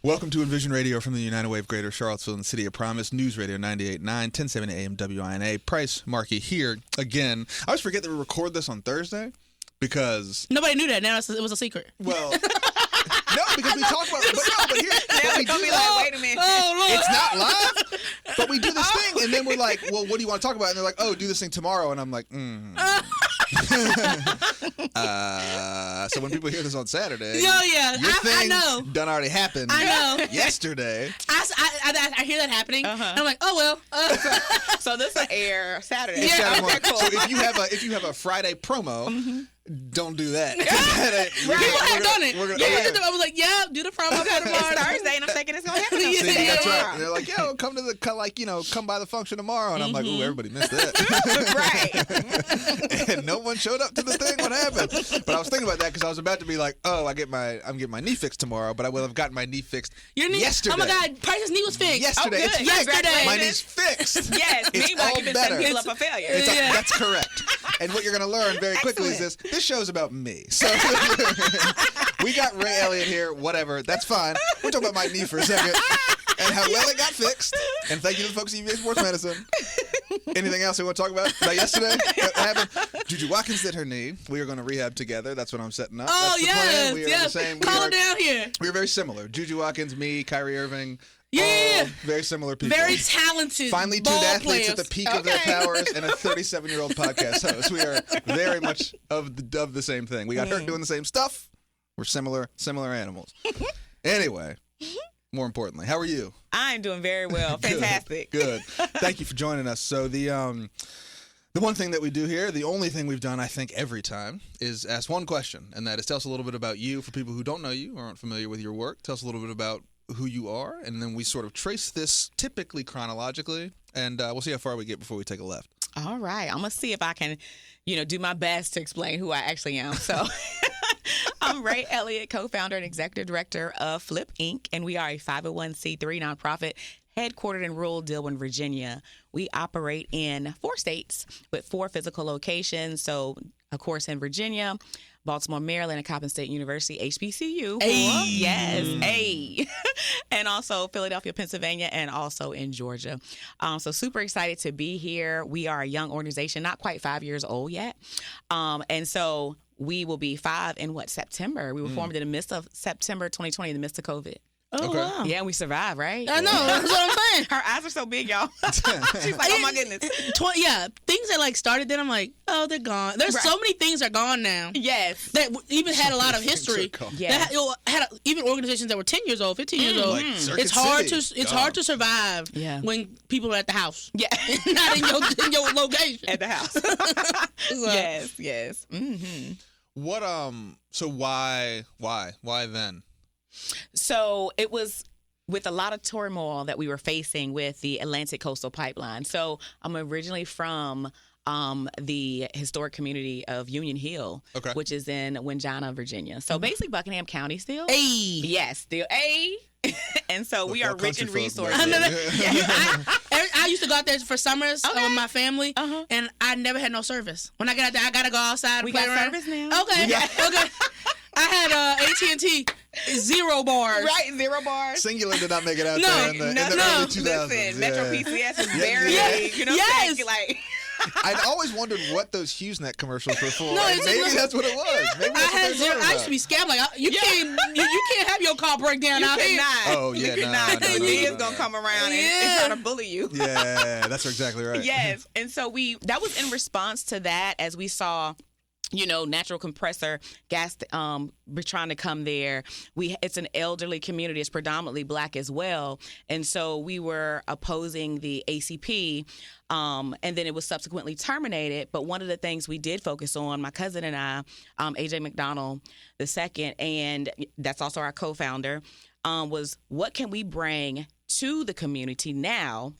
Welcome to Envision Radio from the United Wave Greater Charlottesville and City of Promise. News Radio 98.9, 1070 AM WINA. Price Markey here again. I always forget that we record this on Thursday because... Nobody knew that. Now it was a secret. Well... No, because we talk about... But here... Now we do be like, wait a minute. Oh, Lord. It's not live, but we do this thing, and then we're like, well, what do you want to talk about? And they're like, oh, do this thing tomorrow. And I'm like, so when people hear this on Saturday, your thing I know. done already happened. I know. Yesterday. I hear that happening. And I'm like, oh well. So this will air Saturday. It's Saturday morning. Cool. So if you have a Friday promo, don't do that. People have done it. I was like, yeah, do the promo for tomorrow. It's Thursday, and I'm thinking it's gonna happen. See, that's right. And they're like, yo, come by the function tomorrow, and I'm like, ooh, everybody missed that. Right. And no one showed up to the thing. What happened? But I was thinking about that because I was about to be like, oh, I'm getting my knee fixed tomorrow, but I will have gotten my knee fixed yesterday. Oh my God, Price's knee was fixed. Yesterday, Oh, good. it's fixed. Yesterday. My knee's fixed. Yes. It's Meanwhile, all you've been better. setting people up for failure. That's correct. And what you're going to learn very quickly is this show's about me. So we got Ray Elliott here, whatever. That's fine. We're talking about my knee for a second and how well it got fixed. And thank you to the folks at UVA Sports Medicine. Anything else we want to talk about yesterday? What happened? Juju Watkins did her knee. We are going to rehab together. That's what I'm setting up. Oh, That's the plan. We are yes. the same. Call her down here. We are very similar. Juju Watkins, me, Kyrie Irving. Yeah. Very similar people. Very talented. Finally, two ball athletes players. at the peak of their powers and a 37-year-old podcast host. We are very much of the same thing. We got hurt doing the same stuff. We're similar animals. Anyway, more importantly, how are you? I'm doing very well. Fantastic. Good. Thank you for joining us. So the one thing that we do here, the only thing we've done, I think, every time, is ask one question, and that is tell us a little bit about you for people who don't know you or aren't familiar with your work. Tell us a little bit about who you are, and then we sort of trace this typically chronologically, and we'll see how far we get before we take a left. All right. I'm going to see if I can, do my best to explain who I actually am. So I'm Raye Elliott, co-founder and executive director of Flip Inc., and we are a 501c3 nonprofit headquartered in rural Dillwyn, Virginia. We operate in 4 states with 4 physical locations. So, of course, in Virginia, Baltimore, Maryland, and Coppin State University, HBCU. Hey. Yes, hey. And also Philadelphia, Pennsylvania, and also in Georgia. So super excited to be here. We are a young organization, not quite 5 years old yet. And so we will be 5 in September. We were formed in the midst of September 2020, in the midst of COVID. Oh, Okay. wow. Yeah, we survived, right? I know. That's what I'm saying. Her eyes are so big, y'all. She's like, oh my goodness. Things that started then, I'm like, oh, they're gone. There's so many things are gone now. Yes. That even had a lot of history. Yes. That had even organizations that were 10 years old, 15 years old. Like Circuit It's hard City. to hard to survive when people are at the house. Yeah. Not in your location. At the house. Yes. Mm-hmm. What so why then? So it was with a lot of turmoil that we were facing with the Atlantic Coastal Pipeline. So I'm originally from the historic community of Union Hill, which is in Winjana, Virginia. So basically Buckingham County still. Hey. Yes, still A. And so we are rich in resources. I used to go out there for summers with my family, and I never had no service. When I get out there, I gotta go outside and play around. Service now. Okay. I had AT&T 0 bars. Right, 0 bars. Singular did not make it out there in the early 2000s. Listen, Metro PCS is very, like... I'd always wondered what those HughesNet commercials were for. No, maybe that's what it was. Maybe that's I had what 0. I used to be scammed. Like you can't have your car break down out here. Oh yeah, no. He is gonna come around and try to bully you. Yeah, that's exactly right. Yes, and so that was in response to that, as we saw, natural compressor gas trying to come there. It's an elderly community. It's predominantly Black as well. And so we were opposing the ACP, and then it was subsequently terminated. But one of the things we did focus on, my cousin and I, AJ McDonald II, and that's also our co-founder, was what can we bring to the community now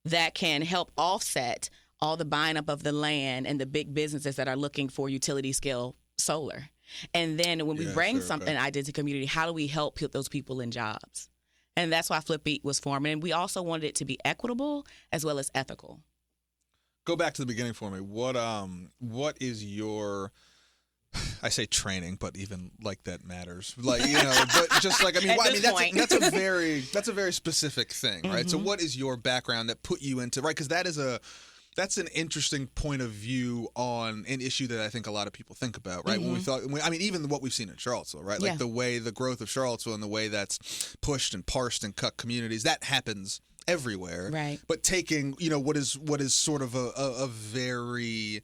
that can help offset all the buying up of the land and the big businesses that are looking for utility scale solar. And then when we bring something I did to community, how do we help put those people in jobs? And that's why Flip Eat was formed. And we also wanted it to be equitable as well as ethical. Go back to the beginning for me. What is your I say training, but even like that matters. Like, but just like, that's a very specific thing, right? So what is your background that put you into, right? Because that's an interesting point of view on an issue that I think a lot of people think about, right? Even what we've seen in Charlottesville, right? Like the growth of Charlottesville and the way that's pushed and parsed and cut communities, that happens everywhere. Right. But taking, what is sort of a very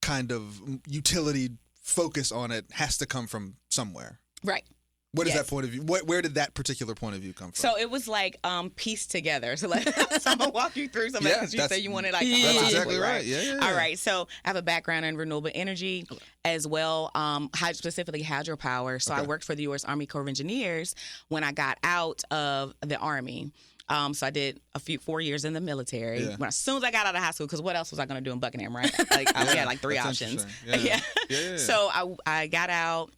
kind of utility focus on it has to come from somewhere. Right. What is that point of view? Where did that particular point of view come from? So it was like pieced together. So so I'm gonna walk you through some of that because you said you wanted like that's exactly right. Yeah. All right. So I have a background in renewable energy as well, specifically hydropower. So I worked for the U.S. Army Corps of Engineers when I got out of the Army. So I did 4 years in the military. Yeah. As soon as I got out of high school, because what else was I going to do in Buckingham, right? Like we had like 3 options. Yeah. So I got out.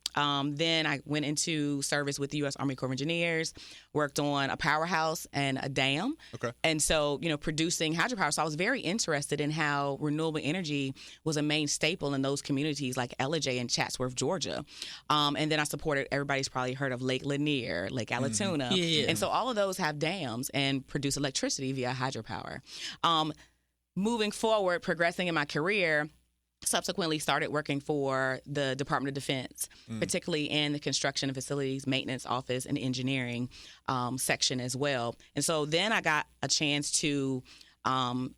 Then I went into service with the U.S. Army Corps of Engineers, worked on a powerhouse and a dam. Okay. And so, producing hydropower. So I was very interested in how renewable energy was a main staple in those communities like Elliott and Chatsworth, Georgia. And then I supported, everybody's probably heard of Lake Lanier, Lake Allatoona. Yeah. And so all of those have dams and produce electricity via hydropower. Moving forward, progressing in my career, subsequently started working for the Department of Defense, particularly in the construction and facilities maintenance office and engineering section as well. And so then I got a chance to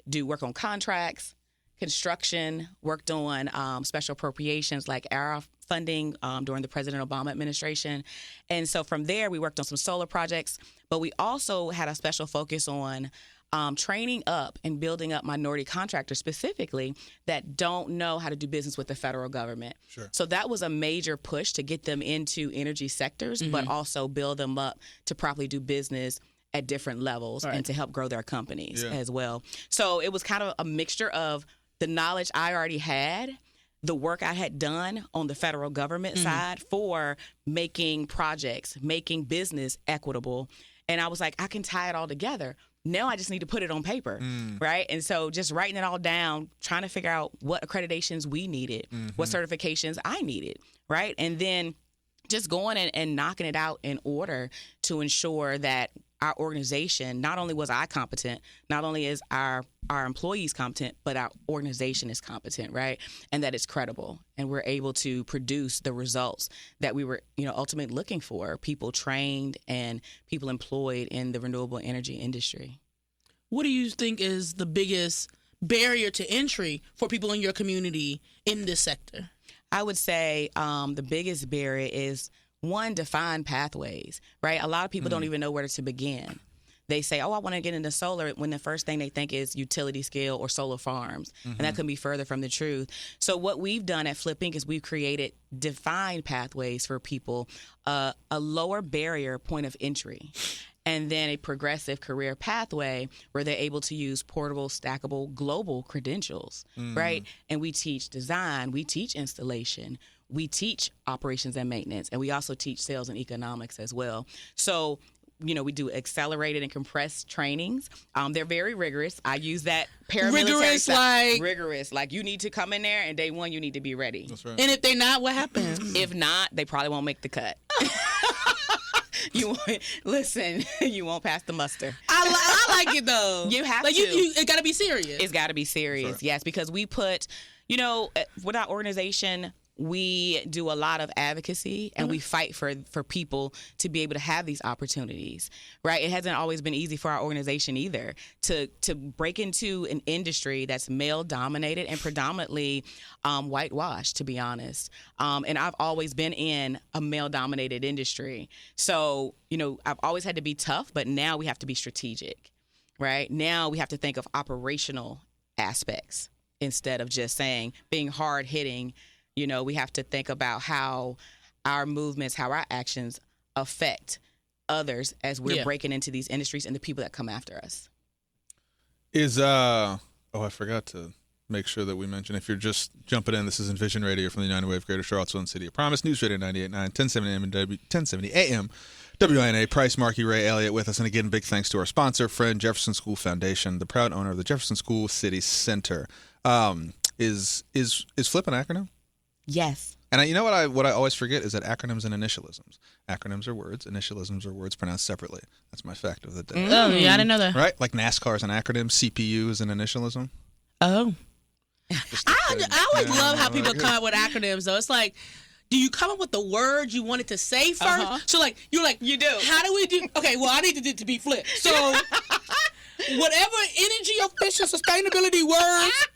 do work on contracts, construction, worked on special appropriations like ARA funding during the President Obama administration. And so from there, we worked on some solar projects, but we also had a special focus on training up and building up minority contractors specifically that don't know how to do business with the federal government. Sure. So that was a major push to get them into energy sectors, but also build them up to properly do business at different levels and to help grow their companies as well. So it was kind of a mixture of the knowledge I already had, the work I had done on the federal government side for making projects, making business equitable. And I was like, I can tie it all together. Now I just need to put it on paper, right? And so just writing it all down, trying to figure out what accreditations we needed, what certifications I needed, right? And then just going and knocking it out in order to ensure that our organization, not only was I competent, not only is our employees competent, but our organization is competent, right? And that it's credible. And we're able to produce the results that we were, ultimately looking for, people trained and people employed in the renewable energy industry. What do you think is the biggest barrier to entry for people in your community in this sector? I would say the biggest barrier is, one, define pathways, right? A lot of people don't even know where to begin. They say, I want to get into solar, when the first thing they think is utility scale or solar farms. And that could be further from the truth. So what we've done at Flip Inc. is we've created defined pathways for people, a lower barrier point of entry, and then a progressive career pathway where they're able to use portable, stackable, global credentials, right? And we teach design, we teach installation, we teach operations and maintenance, and we also teach sales and economics as well. So, we do accelerated and compressed trainings. They're very rigorous. I use that paramilitary rigorous. Like you need to come in there, and day one you need to be ready. That's right. And if they're not, what happens? If not, they probably won't make the cut. You won't pass the muster. I like it though. You have to. It got to be serious. It's got to be serious. Sure. Yes, because we put, with our organization, we do a lot of advocacy and we fight for people to be able to have these opportunities, right? It hasn't always been easy for our organization either to break into an industry that's male dominated and predominantly whitewashed, to be honest. And I've always been in a male dominated industry. So, I've always had to be tough, but now we have to be strategic, right? Now we have to think of operational aspects instead of just being hard hitting. We have to think about how our movements, how our actions affect others as we're breaking into these industries and the people that come after us. I forgot to make sure that we mention, if you're just jumping in, this is Envision Radio from the United Way of Greater Charlottesville and City of Promise, News Radio 98.9, 1070 AM and 1070 AM, WINA, Price, Markey, Raye, Elliott with us. And again, big thanks to our sponsor, friend, Jefferson School Foundation, the proud owner of the Jefferson School City Center. Is FLIP an acronym? Yes. And you know what I always forget is that acronyms and initialisms. Acronyms are words. Initialisms are words pronounced separately. That's my fact of the day. Oh, yeah, I didn't know that. Right? Like NASCAR is an acronym. CPU is an initialism. Oh. I always love how people come up with acronyms, though. It's like, do you come up with the word you wanted to say first? So, like, you're like, you do. How do we do? Okay, well, I need it to be flipped. So, whatever energy, efficient, sustainability words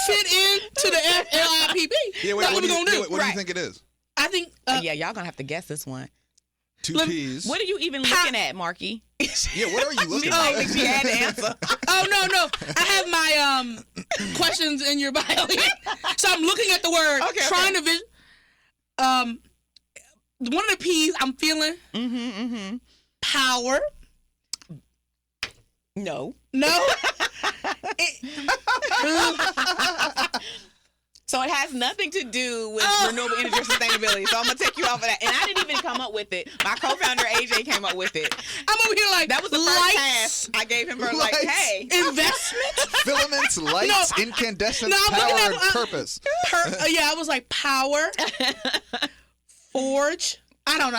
fit into the FLIPP. Yeah, wait, what do you think it is? I think. Yeah, y'all gonna have to guess this one. Two P's. What are you even looking at, Marky? Yeah, what are you looking at? I think she had the answer. Oh, no. I have my questions in your bio here. So I'm looking at the word, trying to vision. One of the P's I'm feeling. Power. No. So it has nothing to do with renewable energy or sustainability. So I'm going to take you off of that. And I didn't even come up with it. My co-founder, AJ, came up with it. I'm over here like, that was the first task I gave him for like, hey. Investment? Filaments, lights, incandescent, power, and purpose. Yeah, I was like, power, forge. I don't know.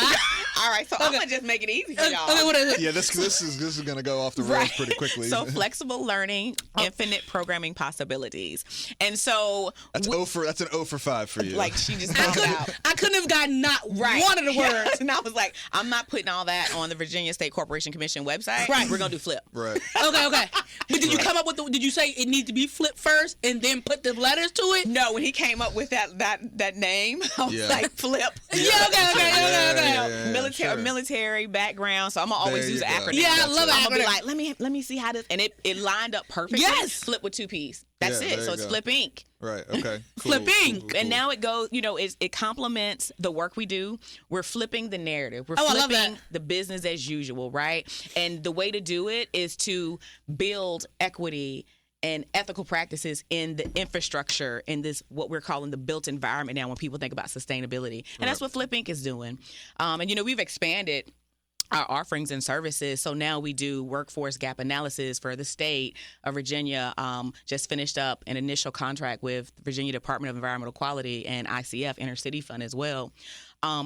All right, so I'm gonna just make it easy for y'all. Okay, what is it? Yeah, this is gonna go off the rails pretty quickly. So flexible learning, infinite programming possibilities, and so that's an 0 for 5 for you. Like she just knocked it out. I couldn't have gotten not one of the words. And I was like, I'm not putting all that on the Virginia State Corporation Commission website. Right, we're gonna do flip. Right. Okay. But did you come up with? Did you say it needs to be flipped first and then put the letters to it? No, when he came up with that name, I was like, flip. Yeah. Okay. Military background, so I'm gonna always use acronyms. Yeah, I love acronyms. I'm gonna be like, let me see how this, and it lined up perfectly. Yes, flip with 2 P's. That's it. So it's Flip Inc. Right. Okay. Cool, Flip Inc. Cool. And now it goes. It complements the work we do. We're flipping the narrative. We're flipping the business as usual, right? And the way to do it is to build equity and ethical practices in the infrastructure in this what we're calling the built environment now when people think about sustainability. And that's what Flip Inc. is doing. And we've expanded our offerings and services. So now we do workforce gap analysis for the state of Virginia. Just finished up an initial contract with Virginia Department of Environmental Quality and ICF, Inner City Fund as well.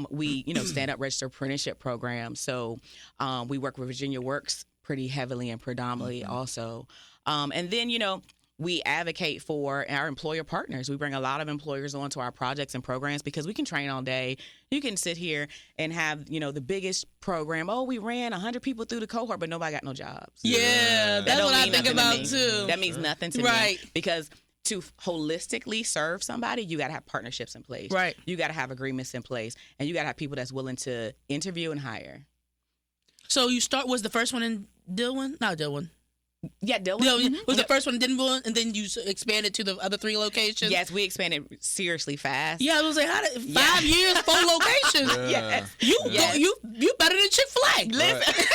We stand up registered apprenticeship programs. So we work with Virginia Works pretty heavily and predominantly also. And then, we advocate for our employer partners. We bring a lot of employers onto our projects and programs because we can train all day. You can sit here and have, the biggest program. Oh, we ran 100 people through the cohort, but nobody got no jobs. Yeah, that's what I think about too. That means nothing to me. Because to holistically serve somebody, you got to have partnerships in place. Right. You got to have agreements in place. And you got to have people that's willing to interview and hire. So was the first one in Dillon? Not Dillon. Yeah, Dillon. Was the first one in Dillon, and then you expanded to the other 3 locations? Yes, we expanded seriously fast. Yeah, I was like, 5 years, 4 locations. Yes. You better than Chick-fil-A. Listen.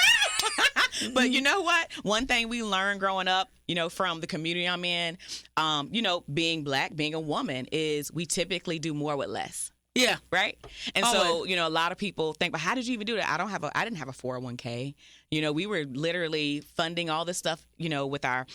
But you know what? One thing we learned growing up, from the community I'm in, being Black, being a woman, is we typically do more with less. Yeah. Right? And so, a lot of people think, well, how did you even do that? I didn't have a 401k. We were literally funding all this stuff, with our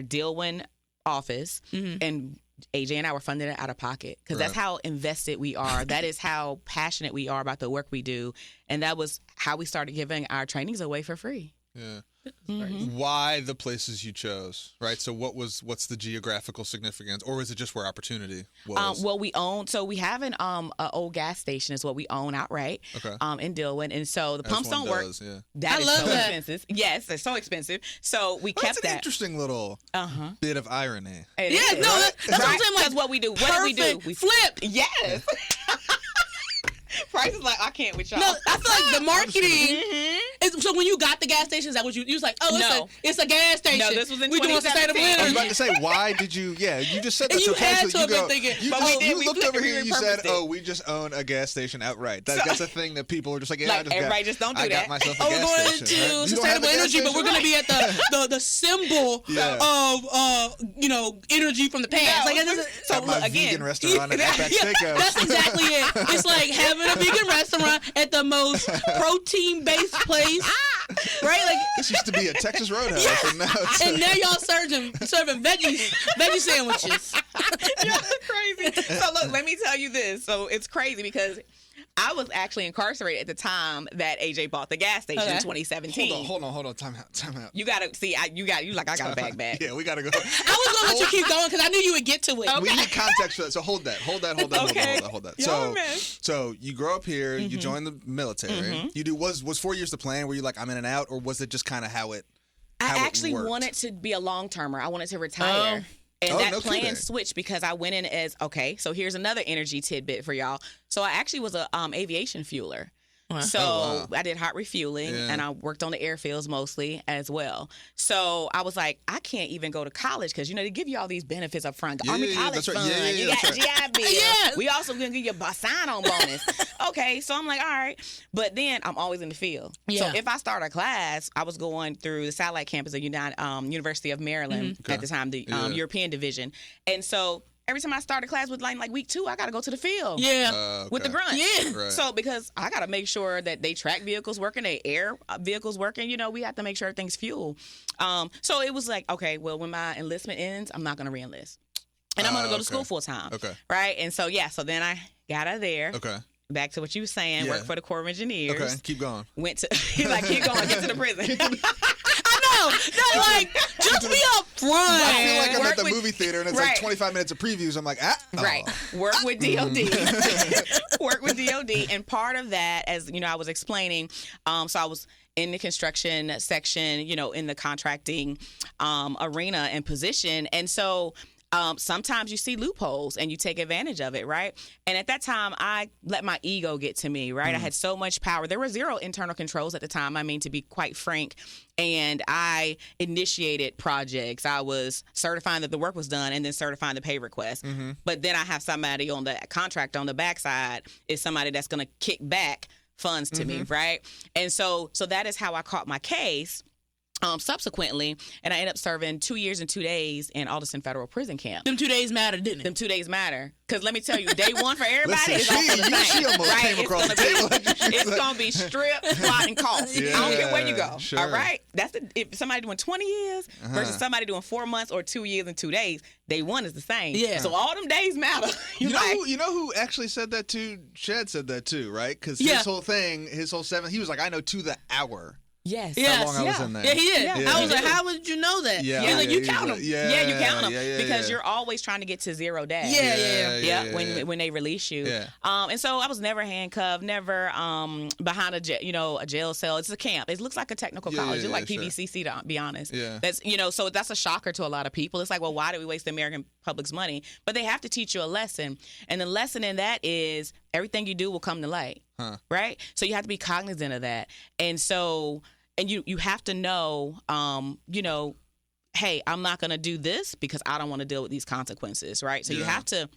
Dillon office. Mm-hmm. And AJ and I were funding it out of pocket because that's how invested we are. That is how passionate we are about the work we do. And that was how we started giving our trainings away for free. Yeah. Mm-hmm. Why the places you chose, right? So what's the geographical significance, or is it just where opportunity was? Well, we have an old gas station is what we own outright. Okay. In Dillon, and so the pumps don't work. Yeah. That is so expensive. Yes, it's so expensive. So we kept that. That's an interesting little bit of irony. That's what I'm saying. That's what we do. What do we do? We flip. Yes. Price is like, I can't with y'all. No, I feel like the marketing. So when you got the gas station, is that what you was like? Oh, it's a gas station. No, this was in 2017. We doing sustainable energy. I was about to say, why did you? Yeah, you just said that. You had to have been thinking. You looked over here and you said, "Oh, we just own a gas station outright." That's a thing that people are just like, "Yeah, everybody just don't do that." I got myself a gas we're going station. to sustainable energy, but we're going to be at the symbol of energy from the past. So my vegan restaurant at Outback Steakhouse. That's exactly it. It's like having a vegan restaurant at the most protein-based place right? Like, This used to be a Texas Roadhouse, and now it's and now y'all serving veggie sandwiches. Y'all crazy. So look, let me tell you this. So it's crazy because I was actually incarcerated at the time that AJ bought the gas station in 2017. Hold on. Time out. You gotta see. I got a bag back. Yeah, we gotta go. I was gonna let you keep going because I knew you would get to it. We need context for that. So hold that. Okay. So you grow up here. You join the military. You do. Was 4 years the plan? Were you like, I'm in and out, or was it just kind of how it? I actually wanted to be a long termer. I wanted to retire. And that no plan kidding. switched because I went in as, okay, so here's another energy tidbit for y'all. So I actually was a aviation fueler. Wow. So I did hot refueling and I worked on the airfields mostly as well. So I was like, I can't even go to college because, they give you all these benefits up front. Army college fund. You got GI Bill. Yes. We also going to give you a sign-on bonus. Okay, so I'm like, all right. But then I'm always in the field. Yeah. So if I start a class, I was going through the satellite campus of University of Maryland at the time, the European division. And so every time I start a class with like week 2, I got to go to the field. Yeah. With the grunt. Yeah. Right. So because I got to make sure that they track vehicles working, they air vehicles working, we have to make sure everything's fuel. So it was like, okay, well, when my enlistment ends, I'm not going to re-enlist. And I'm going to go to school full time. Okay. Right? And so, so then I got out of there. Okay. Back to what you were saying, worked for the Corps of Engineers. Okay, keep going. Went to, he's like, keep going, get to the prison. I know. No, like, just be up front. I feel like I'm at the with- movie theater and it's like 25 minutes of previews. I'm like, Right. Work with DOD. Work with DOD. And part of that, as I was explaining, so I was in the construction section, in the contracting arena and position. And so sometimes you see loopholes and you take advantage of it, right? And at that time, I let my ego get to me, right? I had so much power. There were 0 internal controls at the time, to be quite frank. And I initiated projects. I was certifying that the work was done and then certifying the pay request. But then I have somebody on the contract on the backside is somebody that's going to kick back funds to me, right? And so that is how I caught my case. Subsequently, and I ended up serving 2 years and 2 days in Alderson Federal Prison Camp. Them 2 days matter, didn't it? Them 2 days matter. Because let me tell you, day one for everybody is Listen, also the same. she almost right? came across the table. It's going to be strip, squat, and cough. I don't care where you go. Sure. All right? That's if somebody doing 20 years versus somebody doing 4 months or 2 years and 2 days, day one is the same. Yeah. So all them days matter. You know who actually said that too? Shad said that too, right? Because his whole thing, his whole 7, he was like, I know to the hour. Yes. How long I was in there. Yeah, he did. Yeah. I was like, how would you know that? Yeah. He's like, you He's count like, them. Yeah, you count them because yeah. you're always trying to get to 0 days. Yeah. When they release you. Yeah. And so I was never handcuffed, never behind a jail cell. It's a camp. It looks like a technical college. It's like PVCC to be honest. Yeah. That's so that's a shocker to a lot of people. It's like, well, why did we waste the American public's money? But they have to teach you a lesson. And the lesson in that is everything you do will come to light. Right? So you have to be cognizant of that. And so you have to know, hey, I'm not going to do this because I don't want to deal with these consequences, right? So you have to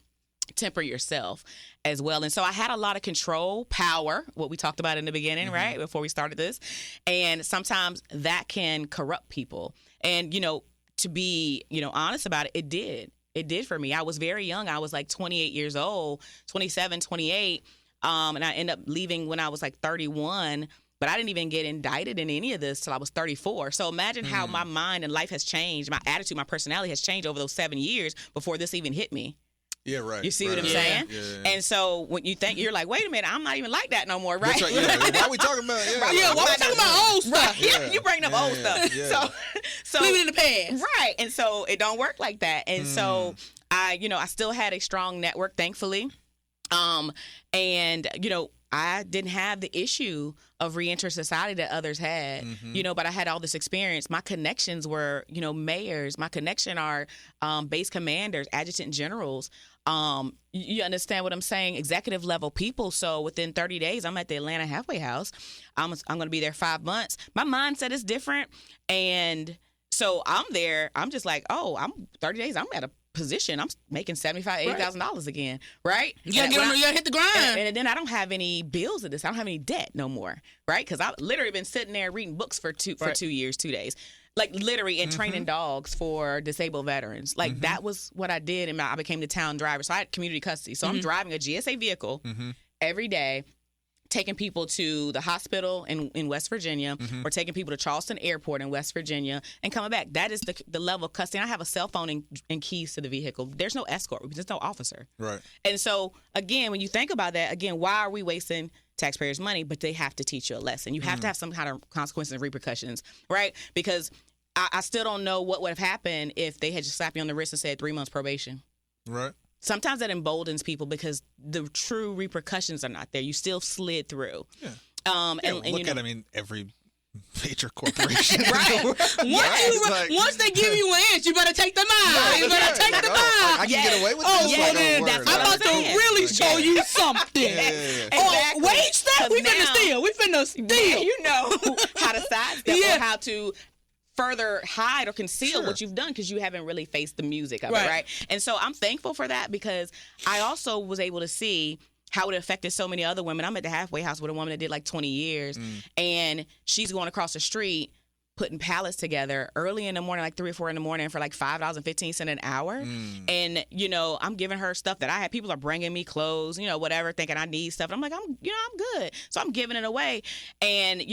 temper yourself as well. And so I had a lot of control, power, what we talked about in the beginning, right, before we started this. And sometimes that can corrupt people. And, to be, honest about it, it did. It did for me. I was very young. I was like 28 years old, 27, 28. And I ended up leaving when I was like 31. But I didn't even get indicted in any of this till I was 34. So imagine how my mind and life has changed. My attitude, my personality has changed over those 7 years before this even hit me. Yeah, right. You see what I'm right. saying? Yeah. And so when you think, you're like, wait a minute, I'm not even like that no more, right? That's right. Yeah. Why are we talking about? Yeah, why are we talking about old stuff? Yeah, you bring up old stuff. Yeah. So Leave it in the past. Right. And so it don't work like that. And so I still had a strong network, thankfully. And I didn't have the issue of reenter society that others had, but I had all this experience. My connections were, mayors. My connection are base commanders, adjutant generals. You understand what I'm saying? Executive level people. So within 30 days, I'm at the Atlanta halfway house. I'm going to be there 5 months. My mindset is different. And so I'm there. I'm just like, I'm 30 days. I'm at a position. I'm making $75,000, $80,000 again, right? You gotta hit the grind. And then I don't have any bills of this. I don't have any debt no more, right? Because I've literally been sitting there reading books for 2 years, 2 days, like literally, and training dogs for disabled veterans. Like that was what I did, and I became the town driver. So I had community custody. So I'm driving a GSA vehicle every day taking people to the hospital in West Virginia, or taking people to Charleston Airport in West Virginia, and coming back. That is the level of custody. I have a cell phone and keys to the vehicle. There's no escort. There's no officer. Right. And so, again, when you think about that, again, why are we wasting taxpayers' money? But they have to teach you a lesson. You have to have some kind of consequences and repercussions, right? Because I still don't know what would have happened if they had just slapped you on the wrist and said 3 months probation. Right. Sometimes that emboldens people because the true repercussions are not there. You still slid through. Yeah. And look at, every major corporation. Right. Once they give you an inch, you better take the mile. You better take the mile. I can get away with this. Well, then, I'm about to really show you something. Exactly. Wage step, we finna steal. We finna steal. You know how to sidestep or how to further hide or conceal what you've done because you haven't really faced the music of it, right? And so I'm thankful for that because I also was able to see how it affected so many other women. I'm at the halfway house with a woman that did like 20 years, and she's going across the street putting pallets together early in the morning, like 3 or 4 in the morning, for like $5.15 an hour. And, I'm giving her stuff that I had. People are bringing me clothes, whatever, thinking I need stuff. And I'm like, I'm good. So I'm giving it away. And,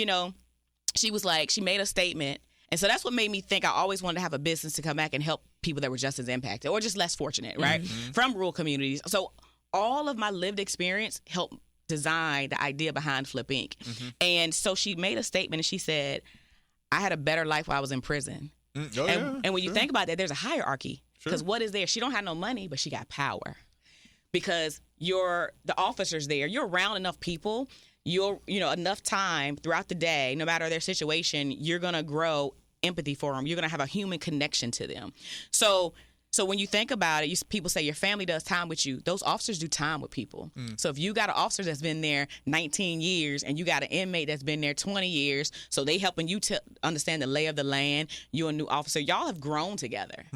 she was like, she made a statement. And so that's what made me think I always wanted to have a business to come back and help people that were just as impacted or just less fortunate, right? From rural communities. So all of my lived experience helped design the idea behind Flip Inc. And so she made a statement and she said, I had a better life while I was in prison. And when you think about that, there's a hierarchy. Because what is there? She don't have no money, but she got power. Because the officers there, you're around enough people, enough time throughout the day, no matter their situation, you're going to grow empathy for them. You're going to have a human connection to them. So when you think about it, people say your family does time with you. Those officers do time with people. So if you got an officer that's been there 19 years and you got an inmate that's been there 20 years, so they helping you to understand the lay of the land, you're a new officer, y'all have grown together.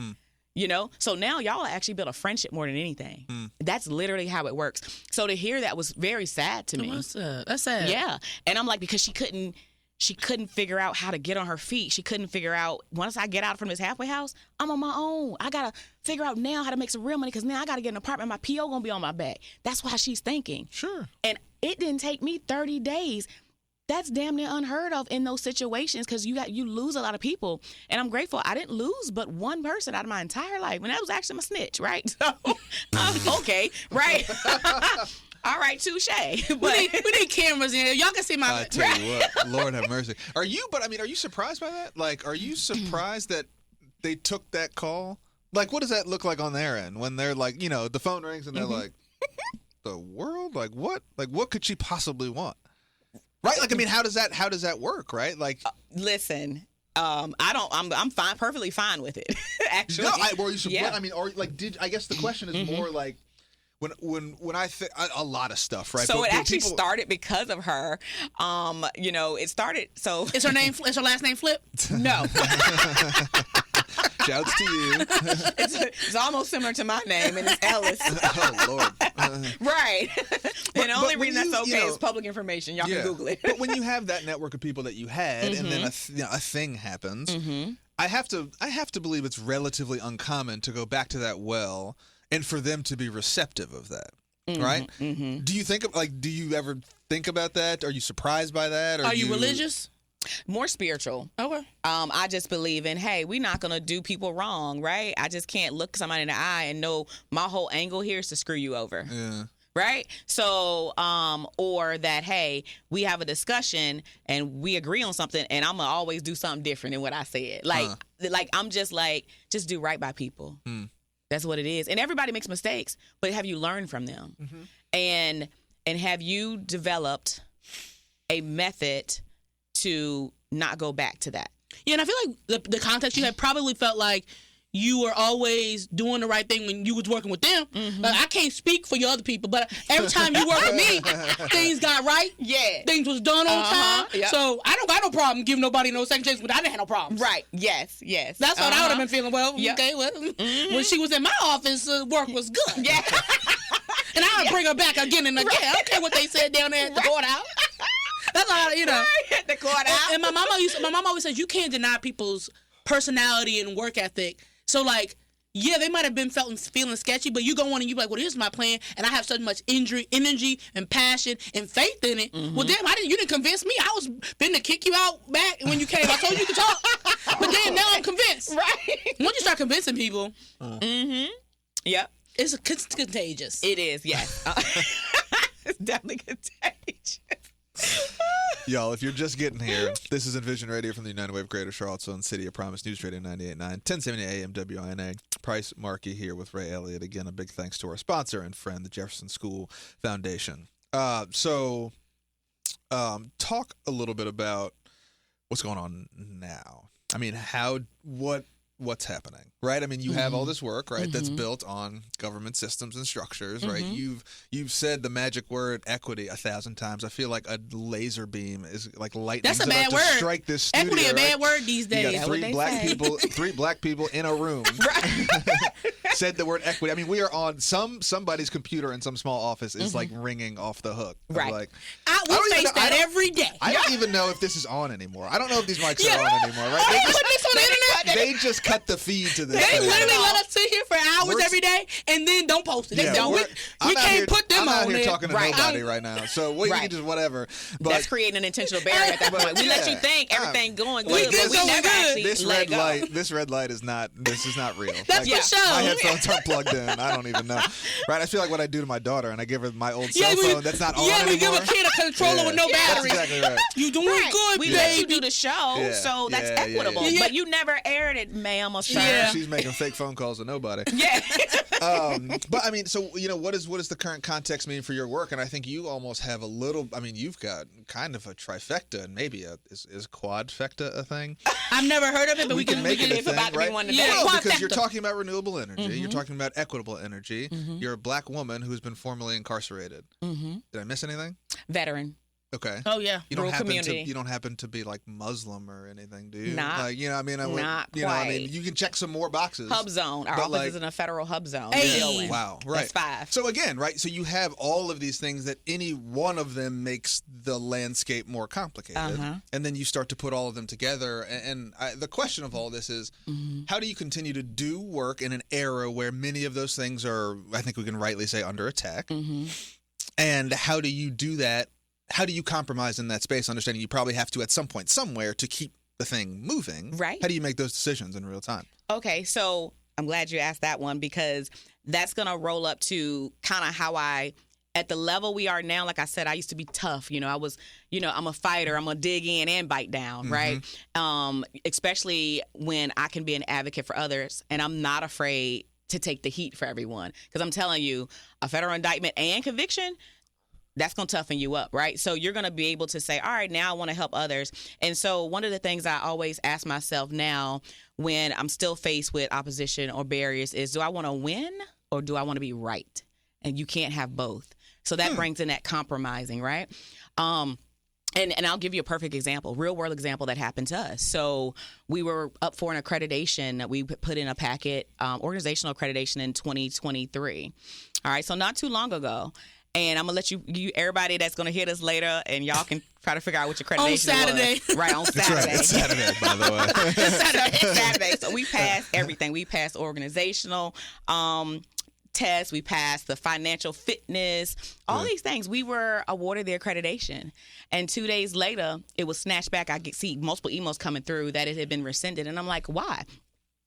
So now y'all actually build a friendship more than anything. That's literally how it works. So to hear that was very sad to me. That's sad. Yeah. And I'm like, because she couldn't figure out how to get on her feet. She couldn't figure out, once I get out from this halfway house, I'm on my own. I got to figure out now how to make some real money because now I got to get an apartment. My PO going to be on my back. That's why she's thinking. Sure. And it didn't take me 30 days. That's damn near unheard of in those situations because you lose a lot of people. And I'm grateful I didn't lose but one person out of my entire life. And that was actually my snitch, right? So, okay, right. All right, touche. We need cameras in here. Y'all can see my... I tell you what, Lord have mercy. Are you surprised by that? Like, are you surprised that they took that call? Like, what does that look like on their end when they're like, the phone rings and they're like, the world? Like, what? Like, what could she possibly want? Right? Like, how does that work, right? Like, listen, I'm fine, perfectly fine with it, actually. No, I guess the question is more like, when I think a lot of stuff, right? So it actually started because of her. It started. So is her last name Flip? No. Shouts to you. It's almost similar to my name, and it's Ellis. Oh Lord. Right. And the only reason that's okay is know, public information. Y'all can Google it. But when you have that network of people that you had, and then a thing happens, I have to believe it's relatively uncommon to go back to that well and for them to be receptive of that. Right? Do you do you ever think about that? Are you surprised by that? Are you religious? More spiritual. Okay. I just believe in, hey, we're not going to do people wrong, right? I just can't look somebody in the eye and know my whole angle here is to screw you over. Yeah. Right? So, or that, hey, we have a discussion and we agree on something and I'm going to always do something different than what I said. Like I'm just like, just do right by people. That's what it is. And everybody makes mistakes, but have you learned from them? And have you developed a method to not go back to that? Yeah, and I feel like the context you had probably felt like you were always doing the right thing when you was working with them. Like, I can't speak for your other people, but every time you work with me, things got right. Yeah. Things was done on time. Yep. So I don't got no problem giving nobody no second chance, but I didn't have no problems. Right. Yes. That's what I would have been feeling. Well, okay, well, when she was in my office, work was good. Yeah. And I would bring her back again and again. I don't care what they said down there at the courthouse. That's all, Right. The courthouse. And my mom always says, you can't deny people's personality and work ethic. So, like, yeah, they might have been feeling sketchy, but you go on and you be like, well, here's my plan, and I have so much energy and passion and faith in it. Well, damn, you didn't convince me. I was finna kick you out back when you came. I told you could talk, but then now I'm convinced. Right. Once you start convincing people, Yep. it's contagious. It is, yes. It's definitely contagious. Y'all, if you're just getting here, this is Envision Radio from the United Way of Greater Charlottesville and City of Promise News Radio 98.9, 1070 AM WINA. Price Markey here with Raye Elliott. Again, a big thanks to our sponsor and friend, the Jefferson School Foundation. So, talk a little bit about what's going on now. I mean, what's happening, right? I mean, you have all this work, right, that's built on government systems and structures, right? You've said the magic word equity 1,000 times. I feel like a laser beam is like lightning. That's a bad word. Strike this studio, Equity, a bad right? word these days. You got three black people in a room. Said the word equity. I mean, we are on somebody's computer in some small office is like ringing off the hook. Right. Like, We face that every day. I don't even know if this is on anymore. I don't know if these mics are on anymore, right? They put this on the internet. They just cut the feed to this. They thing. literally let us sit here for hours every day and then don't post it. They don't. We can't put them I'm out on here there. talking to nobody right now. So we can just whatever. But That's creating an intentional barrier at that point. We let you think everything going good, but we never actually this let red go. light. This red light is not. This is not real. That's for sure. My headphones aren't plugged in. I don't even know. Right? I feel like what I do to my daughter, and I give her my old cell phone. That's not on anymore. Yeah, we give a kid a controller with no battery. That's exactly right. You doing good, We baby. let you do the show, so that's equitable. Yeah. But you never aired it, ma'am or sir. Yeah. She's making fake phone calls to nobody. Yeah. But I mean, so what does the current context mean for your work? And I think you almost have a little. I mean, you've got kind of a trifecta, and maybe is quadfecta a thing? I've never heard of it, but we can make it a it's thing, about to be right? one today. Yeah. No, because Quadfecta. you're talking about renewable energy. You're talking about equitable energy. You're a black woman who's been formerly incarcerated. Did I miss anything? Veteran. Okay. Oh yeah. You don't Rural happen community. to be like Muslim or anything, do you? Not- like, I mean, not I mean, quite. you can check some more boxes. Hub zone. Our But, office like- is in a federal hub zone. Hey. Deal with. Wow, right. That's 5. So again, right, so you have all of these things that any one of them makes the landscape more complicated. And then you start to put all of them together. And the question of all this is, how do you continue to do work in an era where many of those things are, I think we can rightly say, under attack? And how do you do that? How do you compromise in that space, understanding you probably have to at some point somewhere to keep the thing moving? Right. How do you make those decisions in real time? Okay, so I'm glad you asked that one because that's going to roll up to kind of how at the level we are now, like I said, I used to be tough. I was, I'm a fighter. I'm going to dig in and bite down, right? Especially when I can be an advocate for others and I'm not afraid to take the heat for everyone. Because I'm telling you, a federal indictment and conviction, that's going to toughen you up, right? So you're going to be able to say, all right, now I want to help others. And so one of the things I always ask myself now when I'm still faced with opposition or barriers is, do I want to win or do I want to be right? And you can't have both. So that brings in that compromising, right? And I'll give you a perfect example, real world example that happened to us. So we were up for an accreditation. We put in a packet, organizational accreditation in 2023. All right, so not too long ago. And I'm going to let you everybody that's going to hear this later, and y'all can try to figure out which accreditation On Saturday. was. Right, on Saturday. It's Saturday, by the way. It's Saturday. So we passed everything. We passed organizational tests. We passed the financial fitness, all these things. We were awarded the accreditation. And 2 days later, it was snatched back. I could see multiple emails coming through that it had been rescinded. And I'm like, why?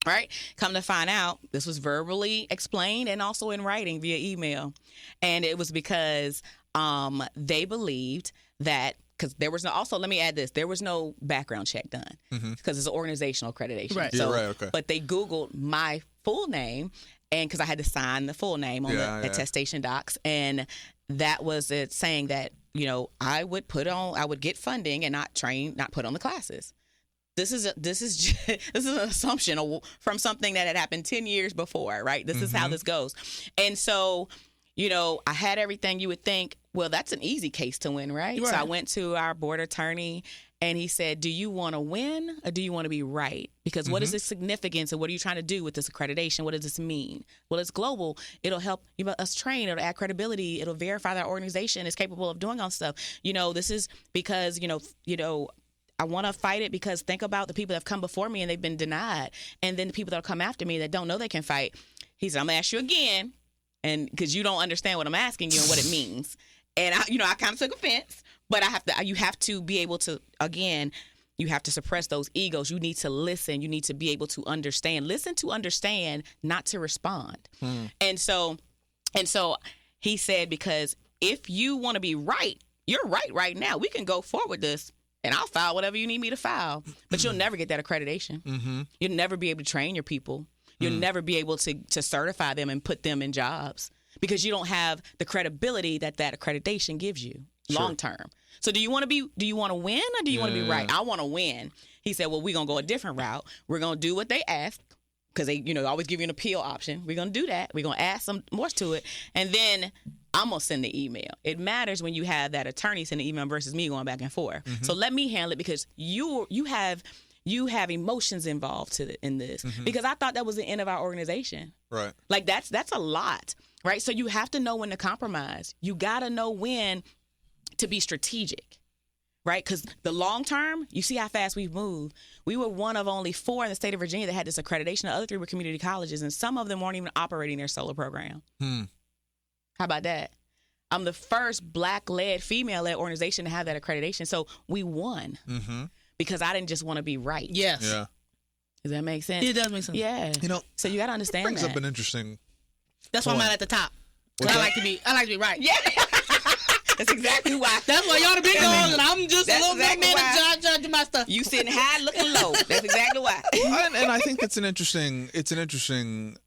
Right? Come to find out, this was verbally explained and also in writing via email. And it was because they believed that, because there was no, also let me add this, there was no background check done because it's an organizational accreditation. Right. So, Yeah, right, okay. But they Googled my full name, and because I had to sign the full name on the attestation docs. And that was it saying that, I would get funding and not put on the classes. This is an assumption from something that had happened 10 years before, right? This is how this goes. And so, I had everything you would think, well, that's an easy case to win, right? So I went to our board attorney and he said, do you want to win or do you want to be right? Because what is the significance and what are you trying to do with this accreditation? What does this mean? Well, it's global. It'll help us train. It'll add credibility. It'll verify that our organization is capable of doing all stuff. This is because, I want to fight it because think about the people that have come before me and they've been denied. And then the people that will come after me that don't know they can fight. He said, I'm going to ask you again. And because you don't understand what I'm asking you and what it means. And I kind of took offense, but you have to be able to, again, you have to suppress those egos. You need to listen. You need to be able to understand. Listen to understand, not to respond. And so he said, because if you want to be right, you're right now. We can go forward with this, and I'll file whatever you need me to file. But you'll never get that accreditation. You'll never be able to train your people. You'll never be able to certify them and put them in jobs because you don't have the credibility that accreditation gives you long term. So do you want to win or do you want to be right? I want to win. He said, well, we're going to go a different route. We're going to do what they ask because they, always give you an appeal option. We're going to do that. We're going to add some more to it. And then I'm going to send the email. It matters when you have that attorney send the email versus me going back and forth. So let me handle it because you have emotions involved in this because I thought that was the end of our organization. Right. Like that's a lot, right? So you have to know when to compromise. You got to know when to be strategic, right? Because the long term, you see how fast we've moved. We were one of only 4 in the state of Virginia that had this accreditation. The other 3 were community colleges, and some of them weren't even operating their solar program. How about that? I'm the first Black-led, female-led organization to have that accreditation. So we won because I didn't just want to be right. Yes. Yeah. Does that make sense? It does make sense. Yeah. So you got to understand brings that. up an interesting That's why I'm not at the top. 'Cause I like to be right. Yeah. That's exactly why. That's why y'all the big dogs and I'm just a little exactly black man why. and judging my stuff. You sitting high, looking low. That's exactly why. and I think it's an interesting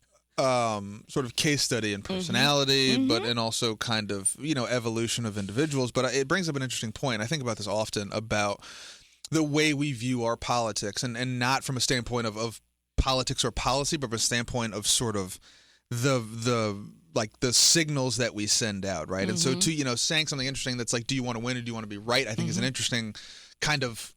sort of case study in personality, but and also kind of evolution of individuals. But it brings up an interesting point. I think about this often about the way we view our politics, and not from a standpoint of politics or policy, but from a standpoint of sort of the signals that we send out, right? And so to saying something interesting that's like, do you want to win or do you want to be right? I think is an interesting kind of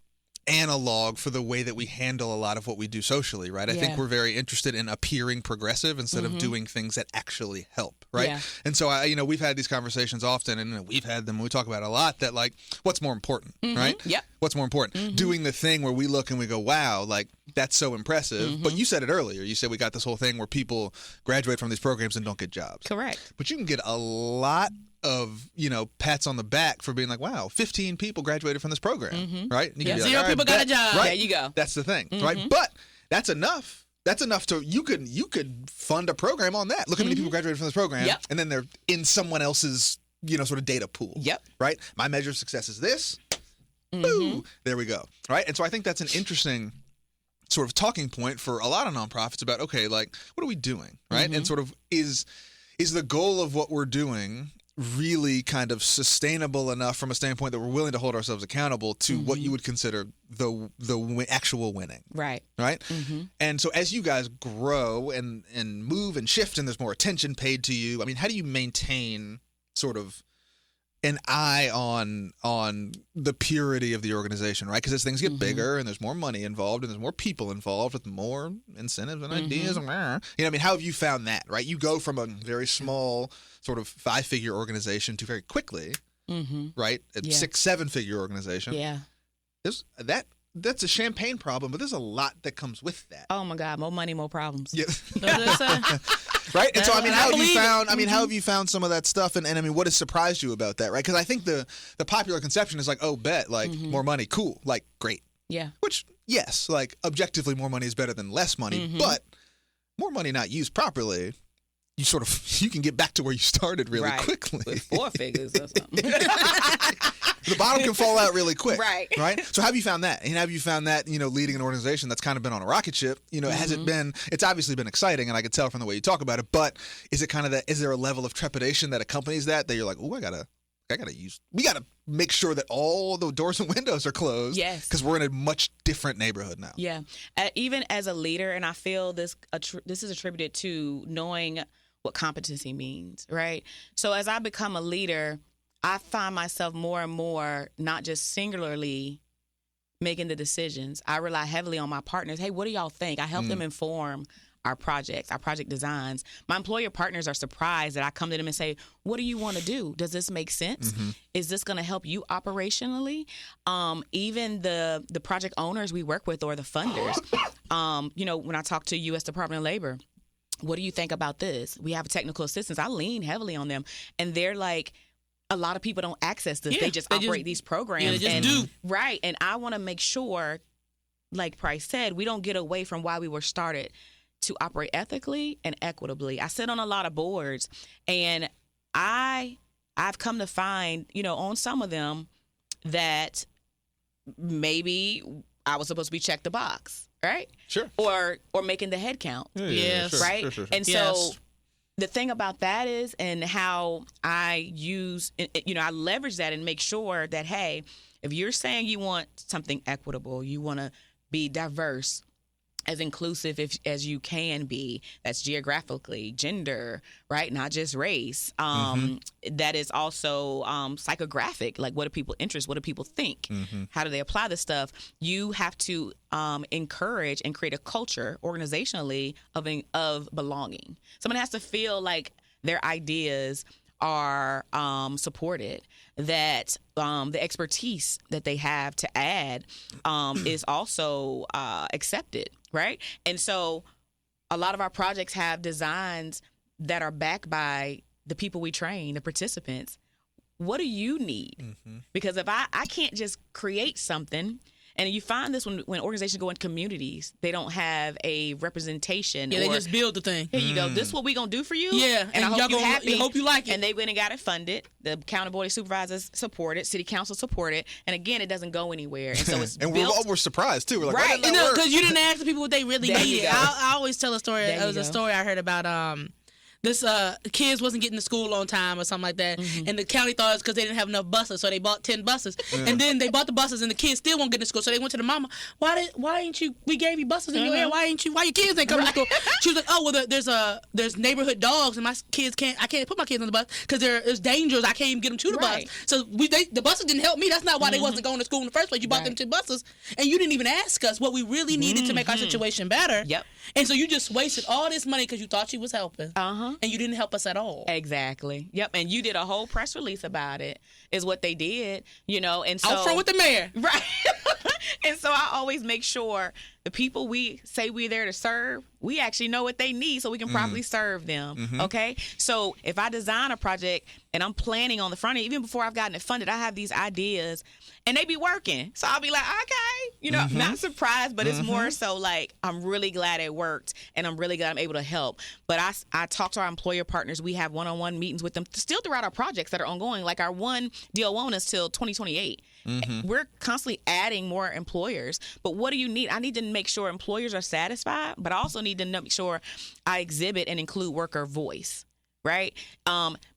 analog for the way that we handle a lot of what we do socially, right? I think we're very interested in appearing progressive instead of doing things that actually help, right? Yeah. And so we've had these conversations often, and we've had them. We talk about it a lot. That like, what's more important, right? Yep. What's more important? Doing the thing where we look and we go, wow, like that's so impressive. But you said it earlier. You said we got this whole thing where people graduate from these programs and don't get jobs. Correct. But you can get a lot of pats on the back for being like, wow, 15 people graduated from this program, right? And you can be like, 0 all right, people got a job. right? There you go. That's the thing, right? But that's enough. That's enough to you could fund a program on that. Look how many people graduated from this program, and then they're in someone else's sort of data pool. Yep. Right. My measure of success is this. Boo. There we go. Right. And so I think that's an interesting sort of talking point for a lot of nonprofits about, okay, like, what are we doing, right? And sort of is the goal of what we're doing really kind of sustainable enough from a standpoint that we're willing to hold ourselves accountable to what you would consider the actual winning. Right. Right. And so as you guys grow and move and shift and there's more attention paid to you, I mean, how do you maintain sort of an eye on the purity of the organization, right? Because as things get bigger and there's more money involved and there's more people involved with more incentives and ideas and I mean, how have you found that, right? You go from a very small sort of 5-figure organization to very quickly, right? A 6-7-figure organization. Yeah. That's a champagne problem, but there's a lot that comes with that. Oh my God, more money, more problems. Yeah. That's what I say. Right? And so, I mean, how have you found? it. I mean, how have you found some of that stuff? And I mean, what has surprised you about that? Right? Because I think the popular conception is like, oh, bet, like more money, cool, like great. Yeah. Which, yes, like objectively, more money is better than less money, but more money not used properly, you can get back to where you started really quickly. With 4 figures or something. The bottom can fall out really quick. Right. Right. So how have you found that? And have you found that, leading an organization that's kind of been on a rocket ship, has it been, it's obviously been exciting and I could tell from the way you talk about it, but is it kind of is there a level of trepidation that accompanies that you're like, oh, we got to make sure that all the doors and windows are closed. Yes. Because we're in a much different neighborhood now. Yeah. Even as a leader, and I feel this is attributed to knowing what competency means, right? So as I become a leader, I find myself more and more not just singularly making the decisions. I rely heavily on my partners. Hey, what do y'all think? I help them inform our projects, our project designs, my employer partners are surprised that I come to them and say, what do you want to do? Does this make sense? Is this going to help you operationally? Even the project owners we work with or the funders, when I talk to U.S. Department of Labor, what do you think about this? We have technical assistance. I lean heavily on them. And they're like, a lot of people don't access this. They just operate these programs. Yeah, they just do. Right. And I want to make sure, like Price said, we don't get away from why we were started, to operate ethically and equitably. I sit on a lot of boards, and I've come to find, on some of them that maybe I was supposed to be checked the box, right? Sure. Or making the head count. Yes. Sure, Right? sure. And so the thing about that is, and how I use, I leverage that and make sure that, hey, if you're saying you want something equitable, you want to be diverse, as inclusive as you can be, that's geographically, gender, right? Not just race. That is also psychographic. Like, what do people interest? What do people think? How do they apply this stuff? You have to encourage and create a culture organizationally of belonging. Someone has to feel like their ideas are supported, that the expertise that they have to add is also accepted, right? And so a lot of our projects have designs that are backed by the people we train, the participants. What do you need? Because if I can't just create something, and you find this when organizations go in communities, they don't have a representation. Yeah, they just build the thing. Here you go. This is what we're going to do for you. Yeah, And I hope you're happy. I hope you like it. And they went and got it funded. The accountability supervisors support it. City council support it. And again, it doesn't go anywhere. And so it's And built. we're surprised too. We're like, Right. why didn't that work? Because you didn't ask the people what they really There you needed. go. I always tell a story. There It was you a go. story I heard about this kids wasn't getting to school on time or something like that, and the county thought it's because they didn't have enough buses, so they bought 10 buses, and then they bought the buses, and the kids still won't get to school, so they went to the mama. Why ain't you? We gave you buses in your area. Why your kids ain't coming to school? She was like, oh well, there's neighborhood dogs, and my kids I can't put my kids on the bus because it's dangerous. I can't even get them to the Right. bus. So the buses didn't help me. That's not why they wasn't going to school in the first place. You bought them 10 buses, and you didn't even ask us what we really needed to make our situation better. Yep. And so you just wasted all this money because you thought you was helping, and you didn't help us at all. Exactly. Yep. And you did a whole press release about it, is what they did, and so. Out front with the mayor. Right. And so I always make sure the people we say we're there to serve, we actually know what they need so we can properly serve them. Okay? So if I design a project and I'm planning on the front end, even before I've gotten it funded, I have these ideas and they be working. So I'll be like, okay, not surprised, but it's more so like, I'm really glad it worked and I'm really glad I'm able to help. But I talk to our employer partners. We have one-on-one meetings with them still throughout our projects that are ongoing. Like our one deal won't is till 2028. We're constantly adding more employers. But what do you need? I need to make sure employers are satisfied, but I also need to make sure I exhibit and include worker voice, right?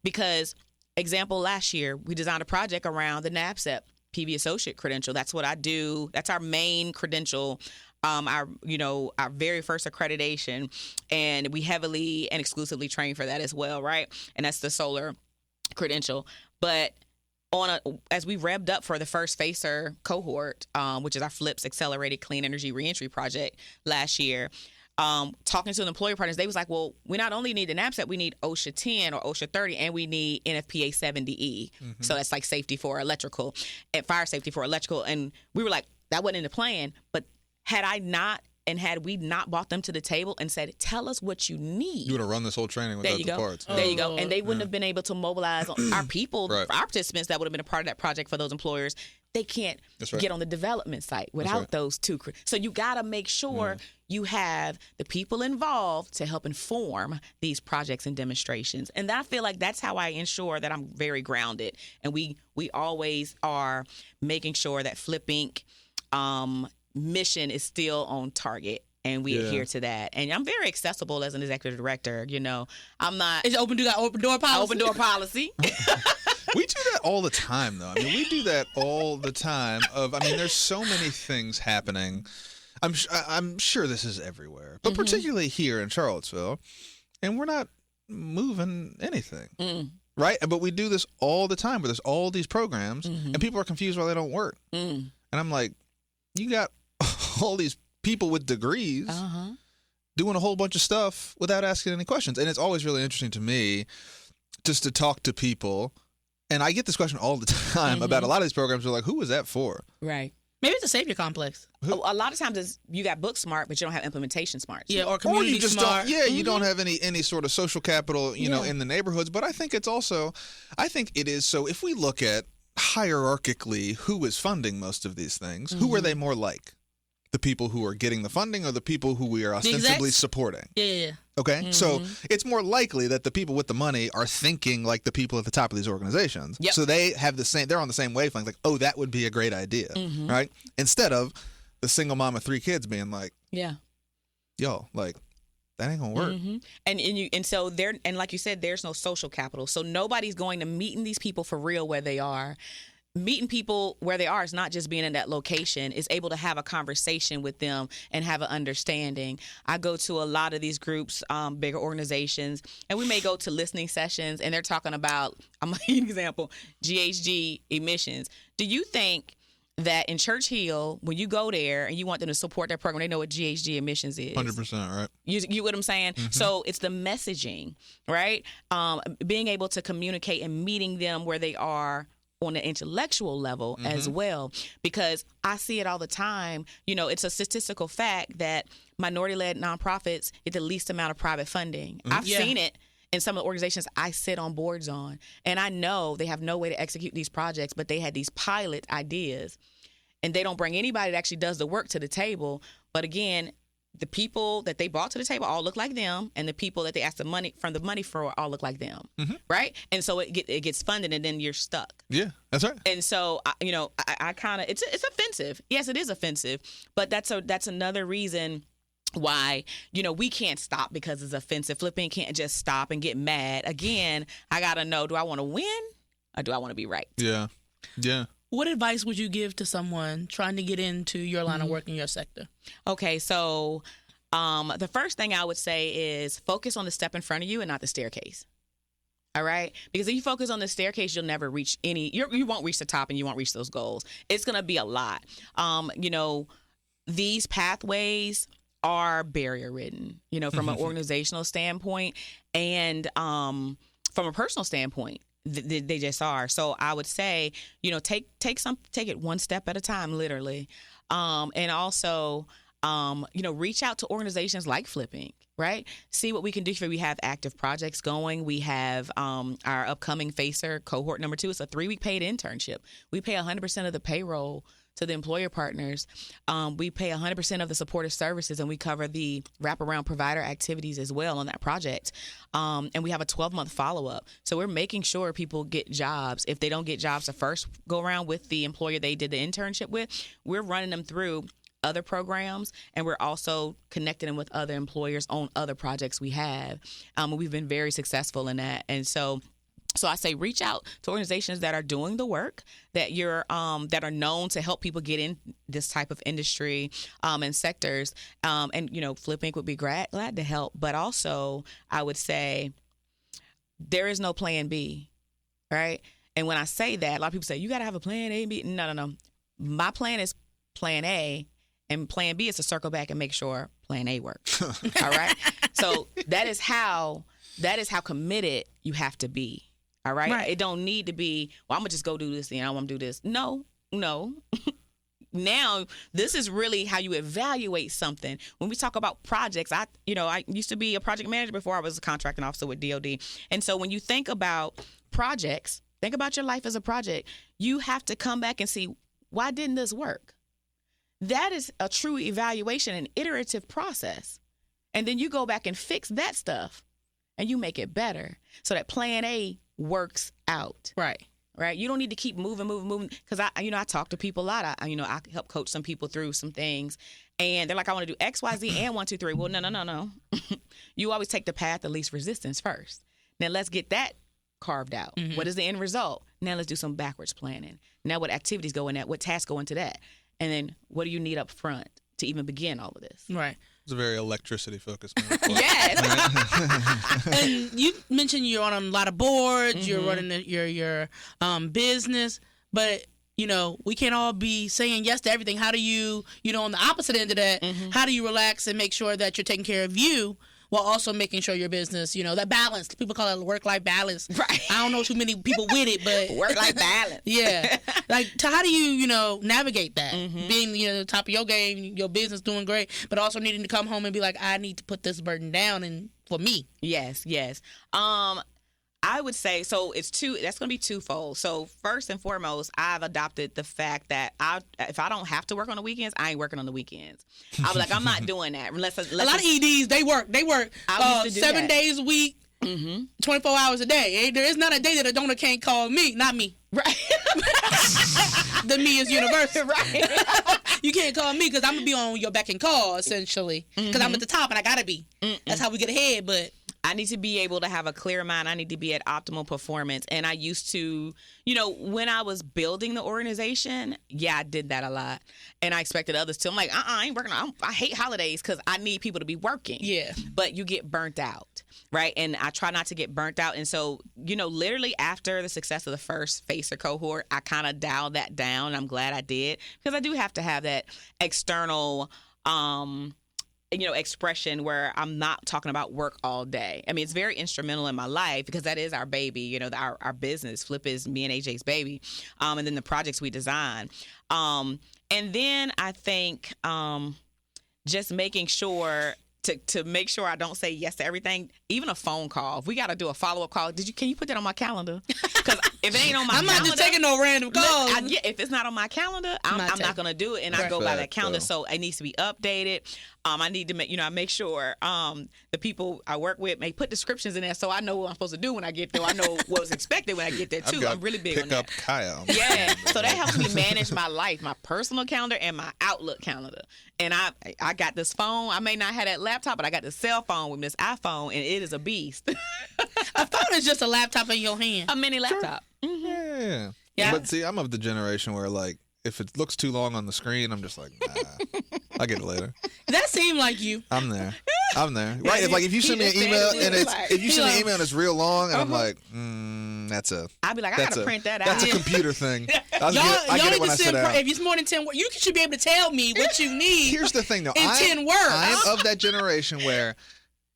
Because, example, last year, we designed a project around the NABCEP PV Associate credential. That's what I do. That's our main credential. Our very first accreditation, and we heavily and exclusively train for that as well, right? And that's the solar credential. But as we revved up for the first FACER cohort, which is our FLIPS Accelerated Clean Energy Reentry Project last year, talking to the employer partners, they was like, well, we not only need the NABCEP, we need OSHA 10 or OSHA 30, and we need NFPA 70E. So that's like safety for electrical and fire safety for electrical. And we were like, that wasn't in the plan. But had we not brought them to the table and said, tell us what you need. You would have run this whole training without the parts. There you go. And they wouldn't have been able to mobilize our people, Right. our participants that would have been a part of that project for those employers. They can't get on the development site without those two. So you got to make sure you have the people involved to help inform these projects and demonstrations. And I feel like that's how I ensure that I'm very grounded. And we always are making sure that Flip Inc. Mission is still on target. And we adhere to that. And I'm very accessible as an executive director. I'm not. It's open door policy. Open door policy. We do that all the time, though. I mean, we do that all the time. There's so many things happening. I'm sure this is everywhere, but particularly here in Charlottesville, and we're not moving anything, right? But we do this all the time. Where there's all these programs, and people are confused why they don't work. And I'm like, you got all these people with degrees doing a whole bunch of stuff without asking any questions. And it's always really interesting to me just to talk to people. And I get this question all the time about a lot of these programs. They're like, who was that for? Right. Maybe it's a savior complex. A lot of times it's you got book smart, but you don't have implementation smart. Yeah, or Or community you just smart. don't. Yeah, you don't have any sort of social capital, know, in the neighborhoods. But I think it's also, I think it is. So if we look at hierarchically who is funding most of these things, who are they more like? The people who are getting the funding or the people who we are ostensibly execs? supporting? Yeah. Okay, so it's more likely that the people with the money are thinking like the people at the top of these organizations. Yep. So they have they're on the same wavelength. Like, oh, that would be a great idea, right? Instead of the single mom of 3 kids being like, Yeah. yo, like that ain't gonna work. And so there, and like you said, there's no social capital. So nobody's going to meeting these people for real where they are. Meeting people where they are is not just being in that location, is able to have a conversation with them and have an understanding. I go to a lot of these groups, bigger organizations, and we may go to listening sessions and they're talking about, I'm going to give you an example, GHG emissions. Do you think that in Church Hill, when you go there and you want them to support their program, they know what GHG emissions is? 100%, right? You get what I'm saying? So it's the messaging, right? Being able to communicate and meeting them where they are on the intellectual level as well, because I see it all the time. You know, it's a statistical fact that minority-led nonprofits get the least amount of private funding. I've seen it in some of the organizations I sit on boards on, and I know they have no way to execute these projects, but they had these pilot ideas, and they don't bring anybody that actually does the work to the table. But again, the people that they brought to the table all look like them, and the people that they asked the money for all look like them, right? And so it gets funded, and then you're stuck. Yeah, that's right. And so I kind of it's offensive. Yes, it is offensive, but that's another reason why we can't stop because it's offensive. Flipping can't just stop and get mad. Again, I gotta know: do I want to win or do I want to be right? Yeah. What advice would you give to someone trying to get into your line of work in your sector? Okay, so the first thing I would say is focus on the step in front of you and not the staircase. All right? Because if you focus on the staircase, you'll never reach you won't reach the top and you won't reach those goals. It's going to be a lot. These pathways are barrier ridden, from an organizational standpoint and from a personal standpoint. They just are. So I would say, take it one step at a time, literally. And also, reach out to organizations like Flipping, right? See what we can do for you. We have active projects going. We have our upcoming FACER cohort number 2. It's a 3-week paid internship. We pay 100% of the payroll to the employer partners. We pay 100% of the supportive services, and we cover the wraparound provider activities as well on that project. And we have a 12-month follow-up. So we're making sure people get jobs. If they don't get jobs the first go-around with the employer they did the internship with, we're running them through other programs, and we're also connecting them with other employers on other projects we have. We've been very successful in that. And so I say reach out to organizations that are doing the work, that that are known to help people get in this type of industry and sectors. And Flip Inc. would be glad to help. But also, I would say there is no plan B, right? And when I say that, a lot of people say you got to have a plan A, B. No. My plan is plan A, and plan B is to circle back and make sure plan A works. All right. So that is how committed you have to be. All right? It don't need to be, well, I'm going to just go do this and I'm going to do this. No. Now, this is really how you evaluate something. When we talk about projects, I used to be a project manager before I was a contracting officer with DOD. And so when you think about projects, think about your life as a project. You have to come back and see, why didn't this work? That is a true evaluation, an iterative process. And then you go back and fix that stuff and you make it better so that plan A works out. Right. You don't need to keep moving. Because I talk to people a lot. I help coach some people through some things, and they're like, I want to do X, Y, Z, and 1, 2, 3. Well, no. You always take the path of least resistance first. Now let's get that carved out. Mm-hmm. What is the end result? Now let's do some backwards planning. Now what activities go in that? What tasks go into that? And then what do you need up front to even begin all of this? Right. It's a very electricity-focused. Yes. And you mentioned you're on a lot of boards. Mm-hmm. You're running your business, but we can't all be saying yes to everything. How do you, on the opposite end of that, how do you relax and make sure that you're taking care of you while also making sure your business, that balance. People call it work-life balance. Right. I don't know too many people with it, but Work-life balance. Yeah. How do you, navigate that? Being, the top of your game, your business doing great, but also needing to come home and be like, I need to put this burden down and for me. Yes. I would say, so that's going to be twofold. So first and foremost, I've adopted the fact that if I don't have to work on the weekends, I ain't working on the weekends. I'll be like, I'm not doing that. Unless a lot of EDs, they work I used to do 7 that. days a week, 24 hours a day. There is not a day that a donor can't call me, not me. Right. The me is universal. Right. You can't call me because I'm going to be on your beck and call, essentially. Because I'm at the top and I got to be. That's how we get ahead, but... I need to be able to have a clear mind. I need to be at optimal performance. And I used to, when I was building the organization, I did that a lot. And I expected others to. I'm like, I ain't working. I hate holidays because I need people to be working. Yeah. But you get burnt out, right? And I try not to get burnt out. And so, literally after the success of the first FACER cohort, I kind of dialed that down. And I'm glad I did because I do have to have that external expression where I'm not talking about work all day. I mean, it's very instrumental in my life because that is our baby, our business. Flip is me and AJ's baby. And then the projects we design. And then I think just making sure to make sure I don't say yes to everything, even a phone call. If we got to do a follow-up call, can you put that on my calendar? Because if it ain't on my calendar. I'm not just taking no random calls. If it's not on my calendar, I'm not going to do it. And I go by that calendar. So it needs to be updated. I need to make sure the people I work with may put descriptions in there so I know what I'm supposed to do when I get there. I know what's expected when I get there, too. I'm really big on that. Pick up Kyle. Yeah. So that helps me manage my life, my personal calendar and my Outlook calendar. And I got this phone. I may not have that laptop, but I got this cell phone with this iPhone, and it is a beast. A phone is just a laptop in your hand. A mini laptop. Sure. Mm-hmm. Yeah. But see, I'm of the generation where, if it looks too long on the screen, I'm just like, nah, I'll get it later. That seemed like you. I'm there. Right? If you send me an email and it's real long, and I'm like, I'd be like, I gotta print that out. That's a computer thing. I get it when I sit down. If it's more than 10 words, you should be able to tell me what you need. Here's the thing, though. In 10 words. I am of that generation where,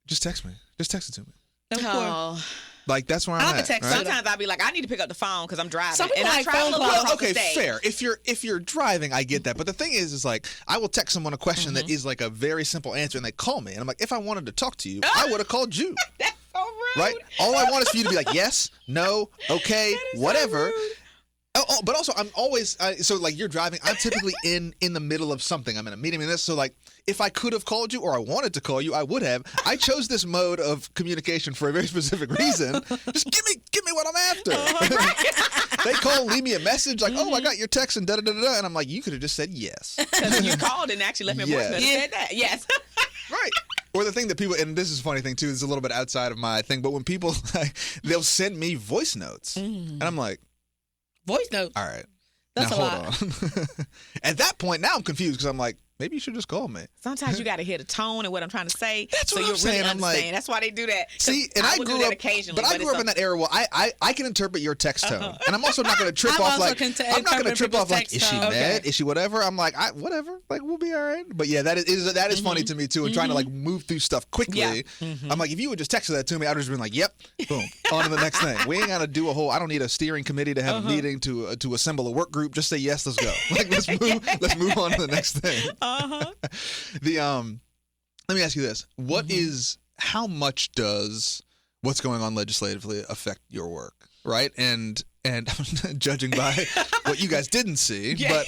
just text me. Just text it to me. Oh. That's where I'm at. Right? Sometimes I'll be like, I need to pick up the phone because I'm driving. Some people and like I travel phone calls. across Okay, the state. fair. If you're driving, I get that. But the thing is I will text someone a question that is a very simple answer, and they call me, and I'm like, if I wanted to talk to you, I would have called you. That's so rude. Right? All I want is for you to be like, yes, no, okay, whatever. Oh, but also I'm always you're driving. I'm typically in the middle of something. I'm in a meeting and this. So if I could have called you or I wanted to call you, I would have. I chose this mode of communication for a very specific reason. Just give me what I'm after. They call, leave me a message like, oh, I got your text and da da da da, and I'm like, you could have just said yes. Because you called and actually left me a voicemail and said that. Yes. Right. Or the thing that people, and this is a funny thing too, this is a little bit outside of my thing, but when people they'll send me voice notes, and I'm like. Voice note. All right. That's now, a hold lot. on. At that point, now I'm confused because I'm like, maybe you should just call me. Sometimes you got to hear the tone and what I'm trying to say. That's so what you'll I'm saying. Really I'm like, that's why they do that. See, and I would grew do that up occasionally. but I grew up in that era where I can interpret your text tone, and I'm also not going to trip off I'm not going to trip off like, is she mad? Is she whatever? I'm like, whatever. We'll be all right. But yeah, that is funny to me too. And trying to move through stuff quickly. Yeah. I'm like, if you would just text that to me, I'd just been like, yep, boom, on to the next thing. We ain't got to do I don't need a steering committee to have a meeting to assemble a work group. Just say yes, let's go. Let's move on to the next thing. Let me ask you this: how much does what's going on legislatively affect your work, right? And judging by what you guys didn't see, but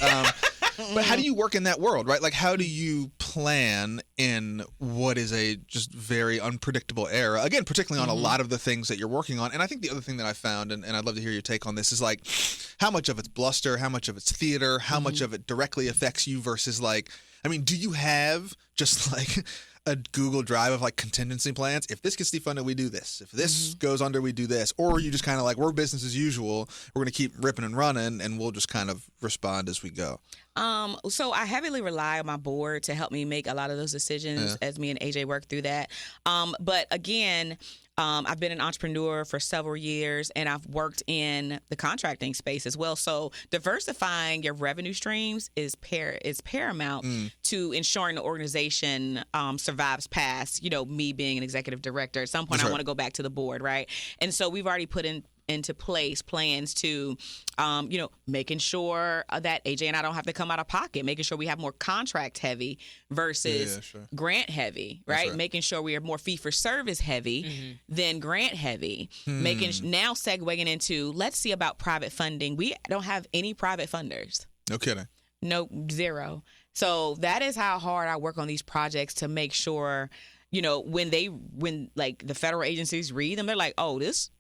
how do you work in that world, right? How do you plan in what is a just very unpredictable era? Again, particularly on a lot of the things that you're working on. And I think the other thing that I found, and I'd love to hear your take on this, is how much of it's bluster, how much of it's theater, how much of it directly affects you versus do you have just a Google Drive of contingency plans? If this gets defunded, we do this. If this goes under, we do this. Or you just kind of we're business as usual. We're going to keep ripping and running, and we'll just kind of respond as we go. So I heavily rely on my board to help me make a lot of those decisions as me and AJ work through that. But again, I've been an entrepreneur for several years, and I've worked in the contracting space as well. So diversifying your revenue streams is paramount to ensuring the organization survives past, me being an executive director. At some point, I want to go back to the board, right? And so we've already put into place plans to, making sure that AJ and I don't have to come out of pocket, making sure we have more contract heavy versus grant heavy, right? Making sure we are more fee for service heavy than grant heavy. Now segueing into, let's see about private funding. We don't have any private funders. No kidding. No, zero. So that is how hard I work on these projects to make sure, when the federal agencies read them, they're like, oh, this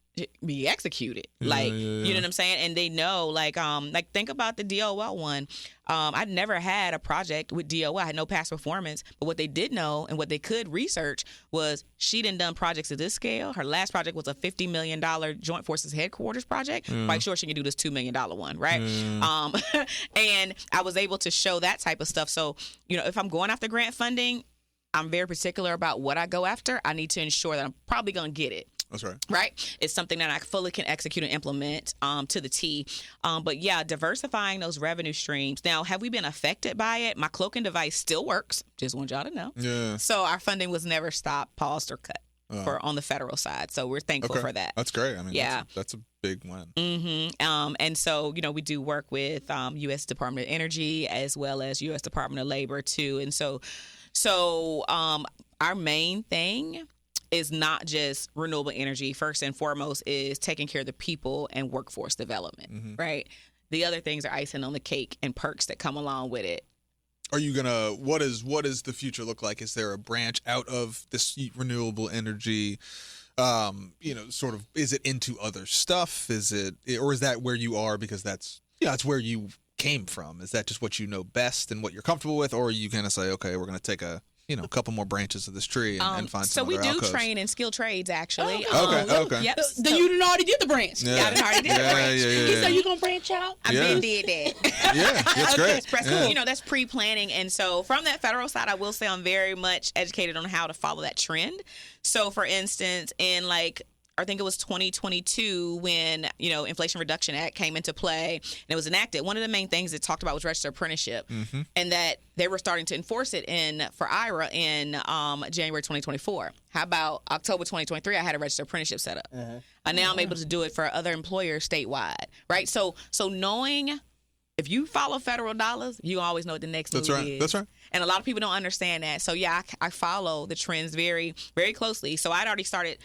be executed. You know what I'm saying? And they know, think about the DOL one. I'd never had a project with DOL. I had no past performance, but what they did know and what they could research was she done projects at this scale. Her last project was a $50 million Joint Forces Headquarters project. Quite sure she can do this $2 million one, right? And I was able to show that type of stuff. So, if I'm going after grant funding, I'm very particular about what I go after. I need to ensure that I'm probably going to get it. That's right. Right? It's something that I fully can execute and implement to the T. But yeah, diversifying those revenue streams. Now, have we been affected by it? My cloaking device still works. Just want y'all to know. Yeah. So our funding was never stopped, paused, or cut on the federal side. So we're thankful for that. That's great. I mean, that's a big win. And so, we do work with U.S. Department of Energy as well as U.S. Department of Labor too. And so our main thing is not just renewable energy. First and foremost is taking care of the people and workforce development, right? The other things are icing on the cake and perks that come along with it. Are you what does the future look like? Is there a branch out of this renewable energy, sort of, is it into other stuff? Or is that where you are because that's where you came from? Is that just what you know best and what you're comfortable with? Or are you going to say, okay, we're going to take a couple more branches of this tree and find some other alcoves? So we do train in skilled trades, actually. Okay. Yep. Then you already did the branch. Yeah, I already did the branch. He said you going to branch out? I did that. Yeah, that's great. That's pre-planning. And so from that federal side, I will say I'm very much educated on how to follow that trend. So, for instance, in I think it was 2022 when, Inflation Reduction Act came into play and it was enacted. One of the main things it talked about was registered apprenticeship, and that they were starting to enforce it for IRA in January 2024. How about October 2023? I had a registered apprenticeship set up. And now I'm able to do it for other employers statewide, right? So knowing if you follow federal dollars, you always know what the next move is. That's right. And a lot of people don't understand that. So, yeah, I follow the trends very, very closely. So I'd already started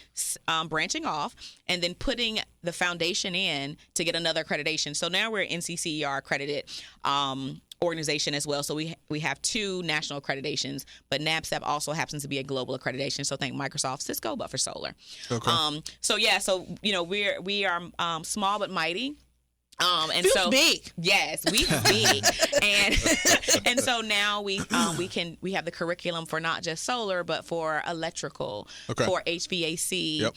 branching off and then putting the foundation in to get another accreditation. So now we're NCCER accredited organization as well. So we have 2 national accreditations, but NABCEP also happens to be a global accreditation. So think Microsoft, Cisco, but for solar. Okay. We are small but mighty. And Feels so big. Yes, we big, and so now we have the curriculum for not just solar but for electrical, for HVAC,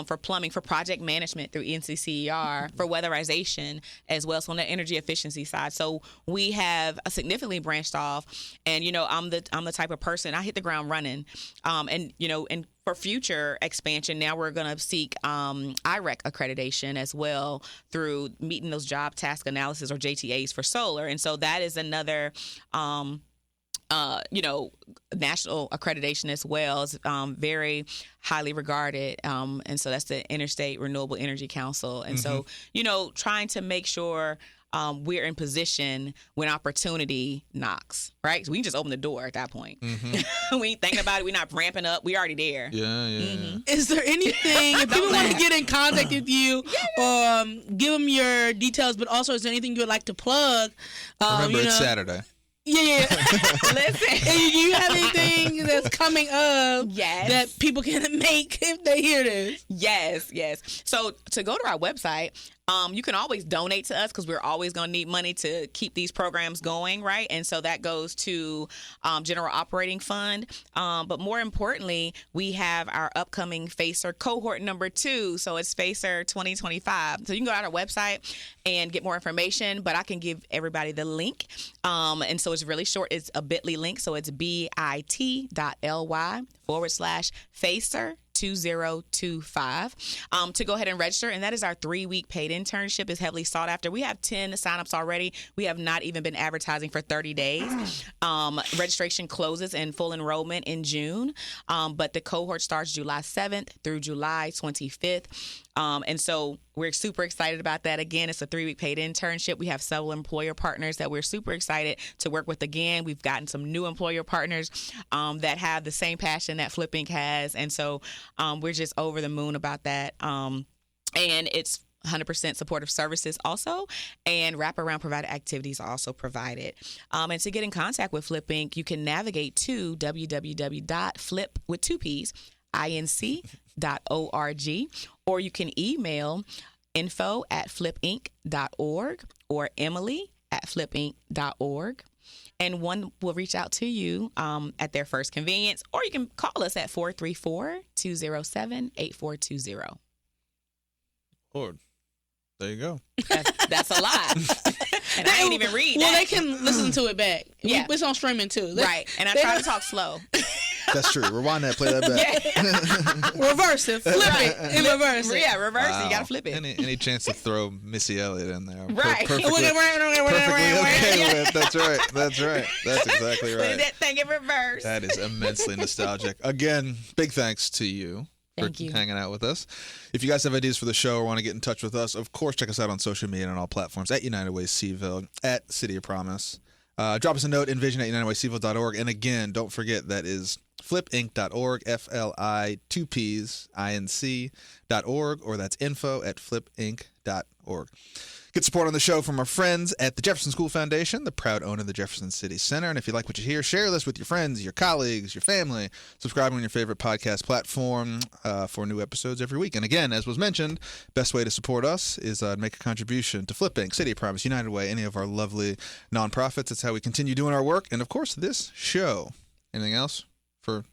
for plumbing, for project management through NCCER, for weatherization as well. So on the energy efficiency side, so we have significantly branched off, and I'm the type of person, I hit the ground running, and for future expansion, now we're going to seek IREC accreditation as well through meeting those job task analysis or JTAs for solar. And so that is another, national accreditation as well. It's very highly regarded. And so that's the Interstate Renewable Energy Council. And so, trying to make sure we're in position when opportunity knocks, right? So we can just open the door at that point. We ain't thinking about it. We're not ramping up. We're already there. Yeah. Is there anything, if people want to get in contact with you, give them your details, but also is there anything you would like to plug? Remember, it's Saturday. Yeah. Listen. Do you have anything that's coming up that people can make if they hear this? Yes. So to go to our website, you can always donate to us because we're always going to need money to keep these programs going, right? And so that goes to General Operating Fund. But more importantly, we have our upcoming FACER cohort number 2. So it's FACER 2025. So you can go to our website and get more information, but I can give everybody the link. And so it's really short. It's a bit.ly link. So it's bit.ly/FACER 844-205 to go ahead and register. And that is our 3-week paid internship. Is heavily sought after. We have 10 signups already. We have not even been advertising for 30 days. Registration closes in full enrollment in June, but the cohort starts July 7th through July 25th. And so we're super excited about that. Again, it's a 3-week paid internship. We have several employer partners that we're super excited to work with again. We've gotten some new employer partners that have the same passion that Flip Inc. has. And so we're just over the moon about that. And it's 100% supportive services also, and wraparound provided activities are also provided. And to get in contact with Flip Inc., you can navigate to www.flip.inc.org, or you can email info@flipinc.org or emily@flipinc.org. And one will reach out to you at their first convenience, or you can call us at 434-207-8420. Lord. There you go. That's a lot. And I ain't even read Well, that. they can listen to it back. Yeah. It's on streaming too. Right. And I try to talk slow. That's true. Rewind that. Play that back. Reverse it. Flip it. And reverse it. Yeah, reverse it. You Wow. got to flip it. Any chance to throw Missy Elliott in there? Right. Perfectly okay with. That's right. That's right. That's exactly Put right. that thing in reverse. That is immensely nostalgic. Again, big thanks to you for Thank you. hanging out with us. If you guys have ideas for the show or want to get in touch with us, of course, check us out on social media and on all platforms at United Way Seaville, at City of Promise. Drop us a note, envision@unitedwayseaville.org. And again, don't forget, that is flipinc.org, FLI2PsINC.org, or that's info@flipinc.org. Get support on the show from our friends at the Jefferson School Foundation, the proud owner of the Jefferson City Center. And if you like what you hear, share this with your friends, your colleagues, your family. Subscribe on your favorite podcast platform for new episodes every week. And again, as was mentioned, best way to support us is make a contribution to Flip Inc., City of Promise, United Way, any of our lovely nonprofits. It's how we continue doing our work. And of course, this show. Anything else for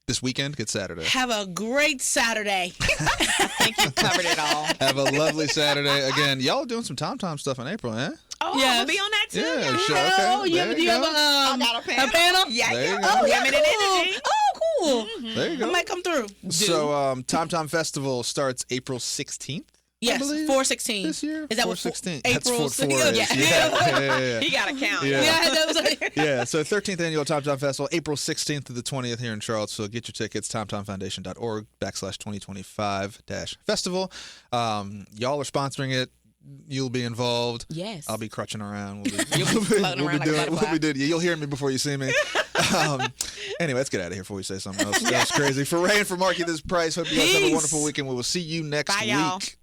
this weekend? Get Saturday. Have a great Saturday. I think you covered it all. Have a lovely Saturday. Again, y'all are doing some Tom stuff in April, eh? Oh, Yes. I'm going to be on that too. Yeah, sure. Oh, Okay. you There have, you do you have go. I got a panel. Yeah, There you yeah. go. Oh, Women in Energy. Oh, cool. There you go. I might come through. So, Tom Festival starts April 16th. Yes, believe 4/16. This year? Is that what 4/16? April? That's what 4 Yeah. is. Yeah. You got to count. Yeah. Yeah, that was like, Yeah, so 13th Annual Tom Festival, April 16th to the 20th here in Charlottesville. Get your tickets, TomTomFoundation.org/2025-festival. Y'all are sponsoring it. You'll be involved. Yes. I'll be crutching around. You'll be floating around like a butterfly. You'll hear me before you see me. Anyway, let's get out of here before we say something else. That's crazy. For Raye and for Marky, this is Price. Hope you guys have a Peace. wonderful weekend. We will see you next Bye, y'all. week.